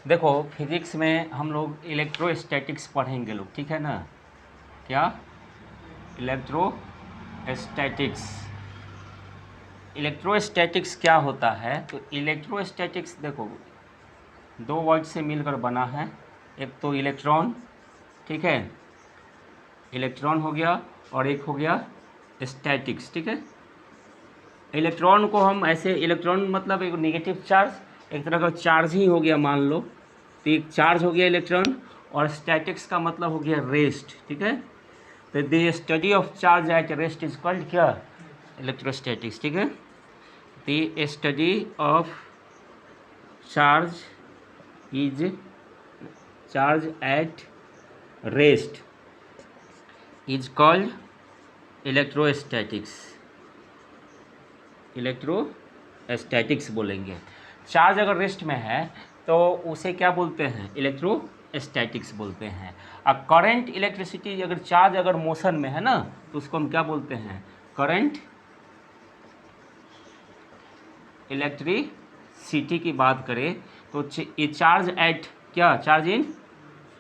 देखो फिजिक्स में हम लोग इलेक्ट्रोस्टैटिक्स पढ़ेंगे लोग, ठीक है ना। क्या इलेक्ट्रोस्टैटिक्स, इलेक्ट्रोस्टैटिक्स क्या होता है? तो इलेक्ट्रोस्टैटिक्स देखो दो वर्ड से मिलकर बना है। एक तो इलेक्ट्रॉन, ठीक है, इलेक्ट्रॉन हो गया, और एक हो गया स्टैटिक्स, ठीक है। इलेक्ट्रॉन को हम ऐसे, इलेक्ट्रॉन मतलब एक नेगेटिव चार्ज, एक तरह का चार्ज ही हो गया मान लो, तो एक चार्ज हो गया इलेक्ट्रॉन। और स्टैटिक्स का मतलब हो गया रेस्ट, ठीक है। तो the study of charge at rest is called क्या? इलेक्ट्रोस्टैटिक्स, ठीक है। The study of charge is charge at rest is called electrostatics, electrostatics बोलेंगे। चार्ज अगर रेस्ट में है तो उसे क्या बोलते हैं? इलेक्ट्रोस्टैटिक्स बोलते हैं। अब करंट इलेक्ट्रिसिटी, अगर चार्ज अगर मोशन में है ना, तो उसको हम क्या बोलते हैं? करंट इलेक्ट्रिसिटी की बात करें तो ये चार्ज एट क्या? चार्ज इन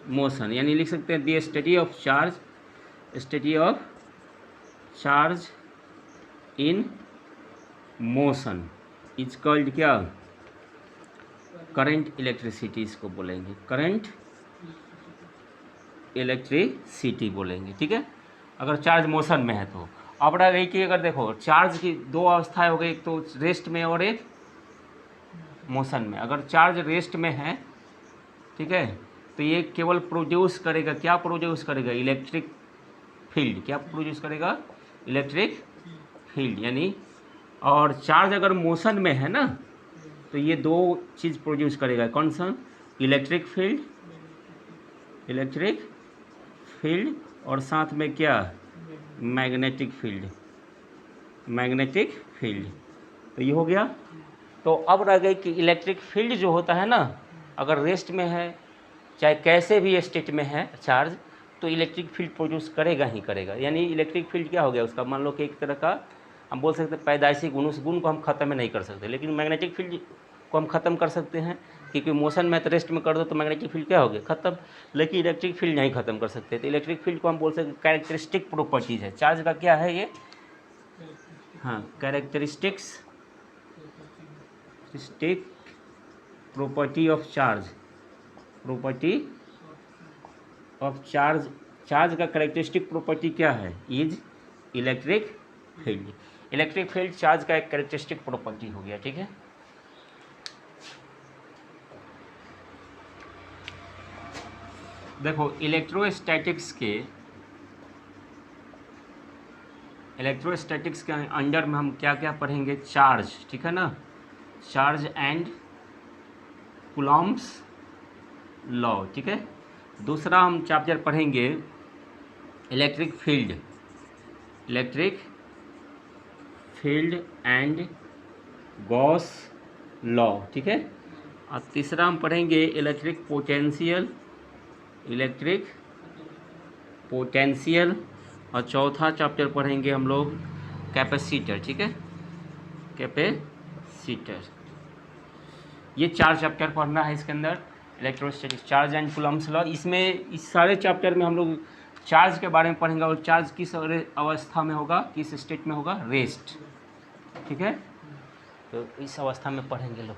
मोशन, यानी लिख सकते हैं the study of charge, study of charge in motion is called क्या? करंट इलेक्ट्रिसिटी इसको बोलेंगे, करंट इलेक्ट्रिसिटी बोलेंगे, ठीक है। अगर चार्ज मोशन में है तो अब रह गई कि अगर देखो चार्ज की दो अवस्थाएं हो गई, एक तो रेस्ट में और एक मोशन में। अगर चार्ज रेस्ट में है, ठीक है, तो ये केवल प्रोड्यूस करेगा, क्या प्रोड्यूस करेगा? Electric field. क्या प्रोड्यूस करेगा? इलेक्ट्रिक फील्ड, यानी। और चार्ज अगर मोशन में है ना, तो ये दो चीज़ प्रोड्यूस करेगा, कौन सा? इलेक्ट्रिक फील्ड, इलेक्ट्रिक फील्ड, और साथ में क्या? Magnetic field, magnetic field. तो ये हो गया। तो अब रह गई कि इलेक्ट्रिक फील्ड जो होता है ना, अगर रेस्ट में है चाहे कैसे भी स्टेट में है चार्ज, तो इलेक्ट्रिक फील्ड प्रोड्यूस करेगा ही करेगा। यानी इलेक्ट्रिक फील्ड क्या हो गया उसका? मान लो कि एक तरह का हम बोल सकते हैं पैदाइशी गुण, उस गुण को हम ख़त्म नहीं कर सकते, लेकिन मैग्नेटिक फील्ड को हम ख़त्म कर सकते हैं, क्योंकि मोशन में तो रेस्ट में कर दो तो मैग्नेटिक फील्ड क्या हो गया? ख़त्म। लेकिन इलेक्ट्रिक फील्ड नहीं ख़त्म कर सकते। तो इलेक्ट्रिक फील्ड को हम बोल सकते हैं कैरेक्टरिस्टिक प्रॉपर्टीज़ है चार्ज का। क्या है ये? हाँ, characteristics, stick property of charge, property of charge. Charge का कैरेक्टरिस्टिक प्रॉपर्टी क्या है? Is electric field. Electric field charge का एक कैरेक्टरिस्टिक प्रॉपर्टी हो गया, ठीक है। देखो इलेक्ट्रोस्टैटिक्स के अंडर में हम क्या क्या पढ़ेंगे? चार्ज, ठीक है ना, चार्ज एंड कूलॉम्स लॉ, ठीक है। दूसरा हम चैप्टर पढ़ेंगे electric field, electric field and Gauss law, ठीक है। और तीसरा हम पढ़ेंगे इलेक्ट्रिक पोटेंशियल, इलेक्ट्रिक पोटेंशियल। और चौथा चैप्टर पढ़ेंगे हम लोग कैपेसिटर, ठीक है, कैपेसिटर। ये 4 चैप्टर पढ़ना है इसके अंदर, electrostatics, charge and Coulomb's law. इसमें इस सारे चैप्टर में हम लोग चार्ज के बारे में पढ़ेंगे, और चार्ज किस अवस्था में होगा, किस स्टेट में होगा? रेस्ट, ठीक है। तो इस अवस्था में पढ़ेंगे लोग।